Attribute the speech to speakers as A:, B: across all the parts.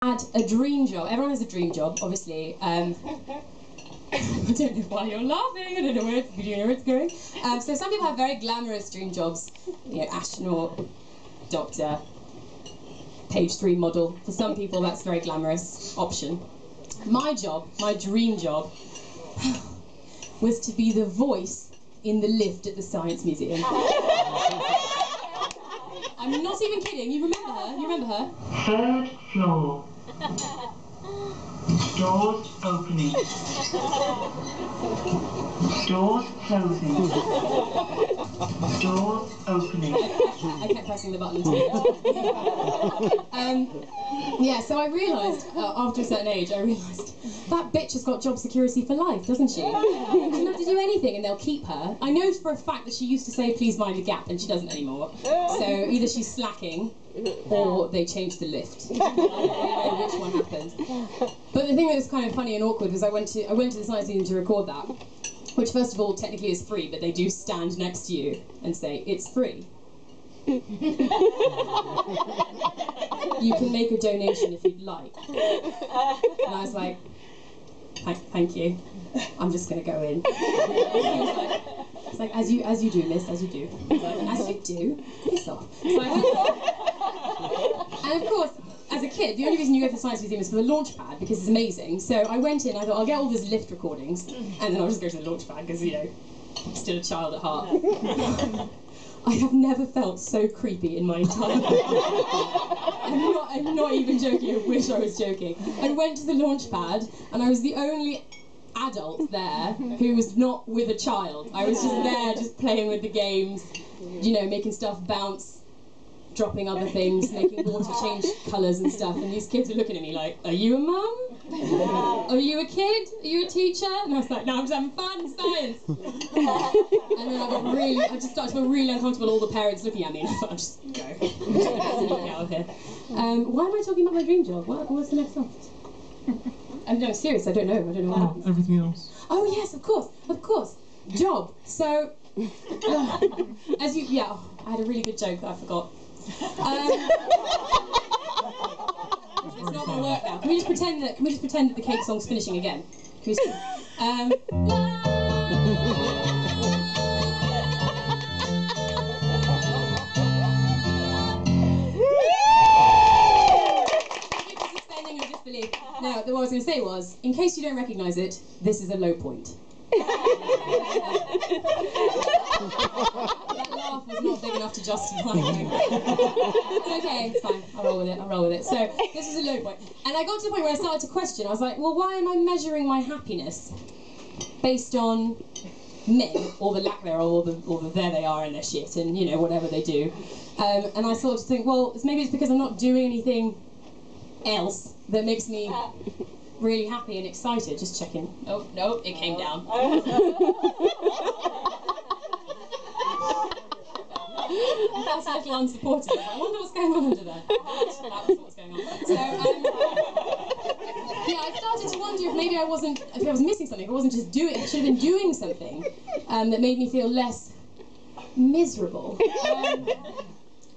A: had a dream job. Everyone has a dream job, obviously. I don't know why you're laughing. I don't know where it's going. So some people have very glamorous dream jobs. You know, astronaut, doctor, page 3 model. For some people, that's a very glamorous option. My job, my dream job, was to be the voice in the lift at the Science Museum. I'm not even kidding. You remember her? You remember her?
B: 3rd floor. Doors opening. Doors closing. Doors opening.
A: I kept pressing the button too. Yeah, so I realised, after a certain age, I realised, that bitch has got job security for life, doesn't she? She doesn't have to do anything and they'll keep her. I know for a fact that she used to say, please mind the gap, and she doesn't anymore. So either she's slacking, or they changed the lift. I don't know which one happened. But the thing that was kind of funny and awkward was I went to the Science Museum to record that, which first of all technically is free, but they do stand next to you and say, it's free. You can make a donation if you'd like. And I was like, thank you. I'm just going to go in. It's like, as you do, miss, as you do. I was like, as you do? Piss off. So I went in. And of course, as a kid, the only reason you go to the Science Museum is for the launch pad, because it's amazing. So I went in, I thought, I'll get all these lift recordings, and then I'll just go to the launch pad, because, you know, I'm still a child at heart. I have never felt so creepy in my entire life. I'm not even joking, I wish I was joking. I went to the launch pad, and I was the only adult there who was not with a child. I was just there, just playing with the games, you know, making stuff bounce, dropping other things, making water change colours and stuff, and these kids were looking at me like, are you a mum? Are you a kid? Are you a teacher? And I was like, no, I'm just having fun, science. And then I just started to feel really uncomfortable, all the parents looking at me, and I thought, I'll just go. Get out of here. Why am I talking about my dream job? What's the next song? I'm no, serious, I don't know what happens.
C: Everything else.
A: Oh yes, of course. Job. So, I had a really good joke that I forgot. It's not going to work now. Can we just pretend that the cake song's finishing again? Can we suspending your disbelief. Now, what I was going to say was, in case you don't recognise it, this is a low point. That laugh was not big enough to justify it. It's okay, it's fine, I'll roll with it. So, this is a low point. And I got to the point where I started to question, I was like, well, why am I measuring my happiness based on men, or the lack thereof, or the there they are and their shit, and, you know, whatever they do. And I sort of think, well, maybe it's because I'm not doing anything else that makes me really happy and excited. Just checking. Oh, no, it came down. That's a little unsupported. I wonder what's going on under there. That was what's going on. So, yeah, I started to wonder if maybe I was missing something. If I wasn't just doing, I should have been doing something that made me feel less miserable.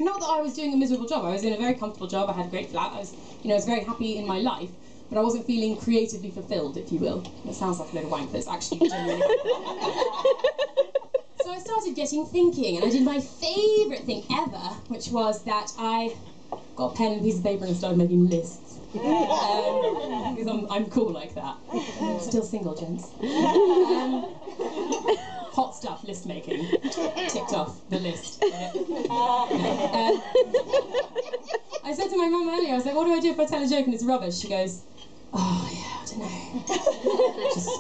A: Not that I was doing a miserable job. I was in a very comfortable job. I had a great flat. I was very happy in my life. But I wasn't feeling creatively fulfilled, if you will. That sounds like a little wank, but it's actually genuinely. So I started getting thinking, and I did my favourite thing ever, which was that I got a pen and a piece of paper and started making lists. Because I'm cool like that. Still single, gents. Hot stuff, list making. Ticked off the list. I said to my mum earlier, I was like, what do I do if I tell a joke and it's rubbish? She goes, oh yeah, I don't know.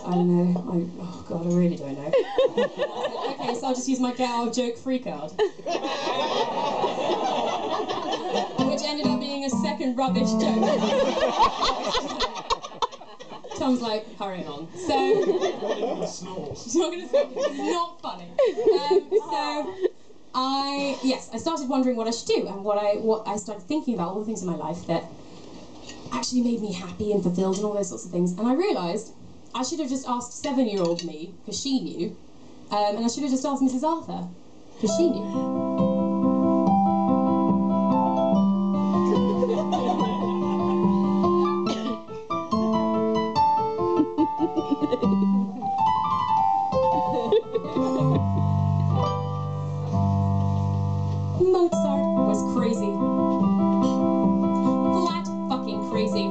A: I don't know. Oh God, I really don't know. I said, okay, so I'll just use my get out of joke free card. Which ended up being a second rubbish joke. Tom's like, hurrying on. So, she's not going to snort. It's not funny. I started wondering what I should do, and what I started thinking about all the things in my life that actually made me happy and fulfilled and all those sorts of things. And I realised I should have just asked 7-year-old me, because she knew, and I should have just asked Mrs. Arthur, because she knew. crazy.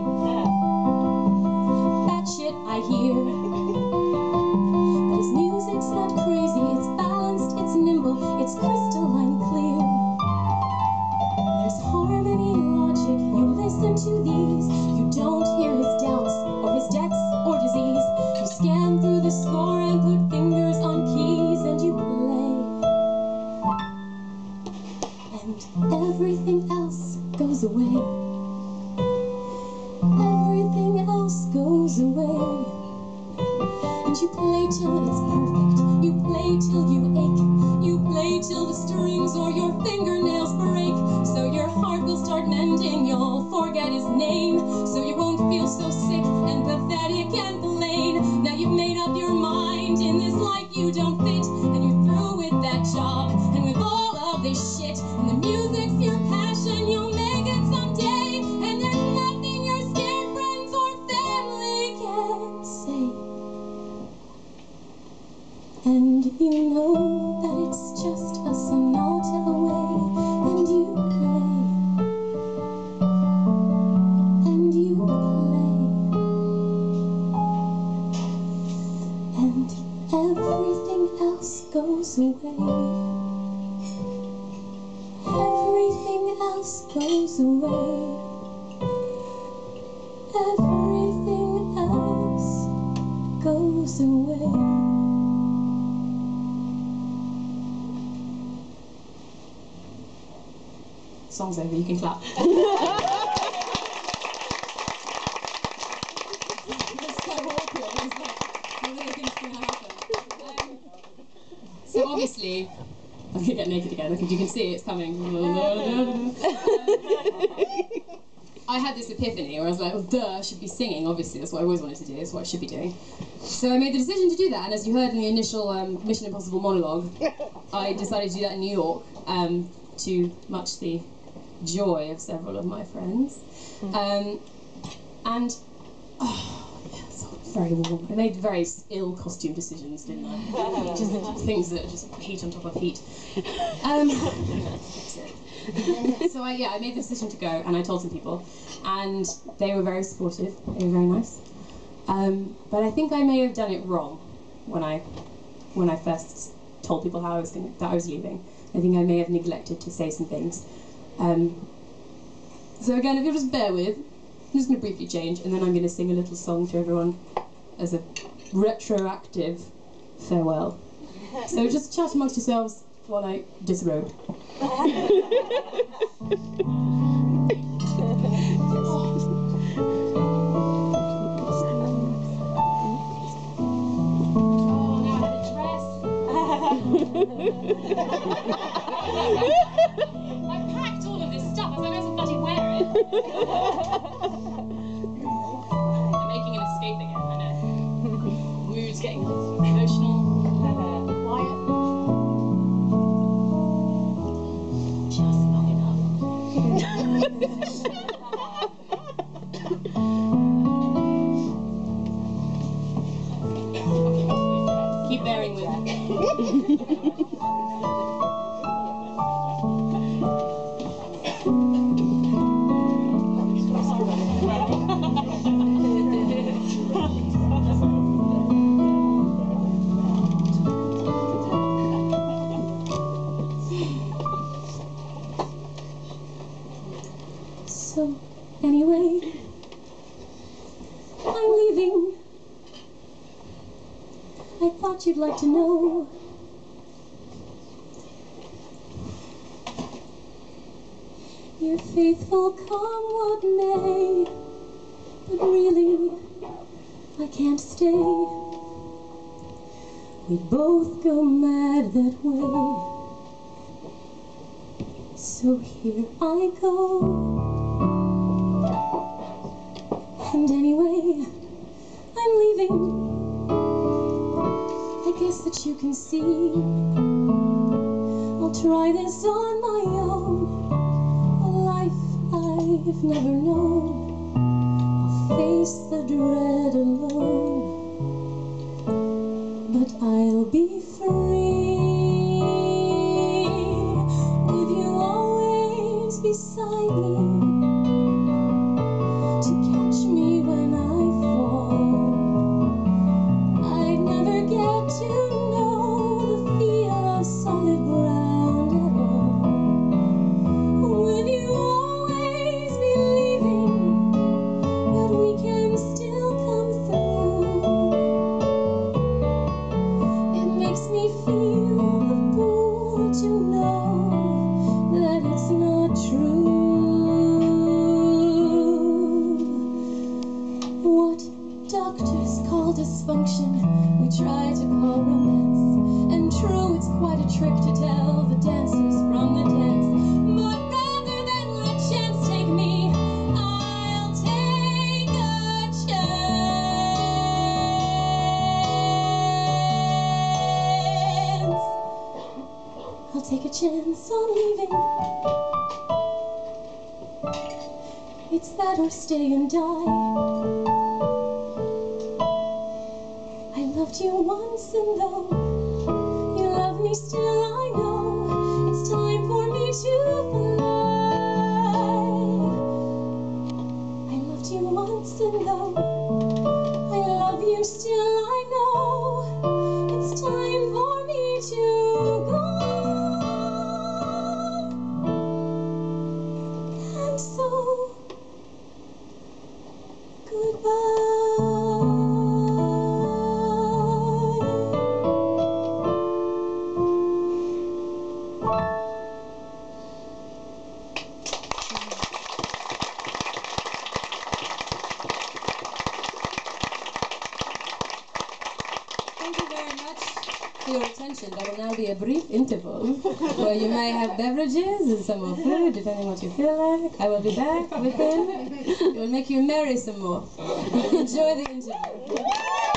A: That shit I hear. But his music's not crazy, it's balanced, it's nimble, it's crystalline clear. There's harmony in logic, you listen to these. You don't hear his doubts, or his debts, or disease. You scan through the score and put fingers on keys, and you play. And everything else goes away. Everything else goes away. And you play till it's perfect. You play till you ache. You play till the strings or your fingernails break. So your heart will start mending. You'll forget his name. So you won't feel so sick and pathetic and plain. Now you've made up your mind. In this life you don't fit. And you're through with that job. And with all of this shit. And the music's your passion. You'll make it someday. And there's nothing your scared friends or family can say. And you know that it's just a sonata away. And you play. And you play. And everything else goes away. Everything else goes away. Everything else goes away. Song's over, you can clap. It's so awkward. It's like, what do they think's going to happen? So obviously, I'm going to get naked again. You can see it's coming. I had this epiphany where I was like, well, duh, I should be singing. Obviously, that's what I always wanted to do. That's what I should be doing. So I made the decision to do that. And as you heard in the initial Mission Impossible monologue, I decided to do that in New York, to much the joy of several of my friends. And oh, yeah, it's very warm. I made very ill costume decisions, didn't I? Just things that just heat on top of heat. So I made the decision to go, and I told some people, and they were very supportive. They were very nice. But I think I may have done it wrong when I first told people how that I was leaving. I think I may have neglected to say some things. So again, if you'll just bear with, I'm just going to briefly change, and then I'm going to sing a little song to everyone as a retroactive farewell. So just chat amongst yourselves while I disrobe. I packed all of this stuff, I was like, I might as well bloody wear it. I'm making an escape again, I know. Mood's getting emotional. Quiet. Just long enough. Keep bearing with me. So, anyway, I'm leaving. I thought you'd like to know. You're faithful, come what may, but really, I can't stay. We both go mad that way. So here I go. And anyway, I'm leaving. I guess that you can see I'll try this on my own. A life I've never known. I'll face the dread alone. But I'll be free with you always beside me to What doctors call dysfunction, we try to call romance. And true, it's quite a trick to tell the dancers from the dance. But rather than let chance take me, I'll take a chance. I'll take a chance on leaving. It's that or stay and die. I loved you once, and though you love me still, I know it's time for me to fly. I loved you once, and though I love you still, I know it's time for me to go. And so, goodbye. Thank you very much for your attention. There will now be a brief interval where you may have beverages and some more food, depending what you feel like. I will be back with him. It will make you merry some more. Enjoy the interval.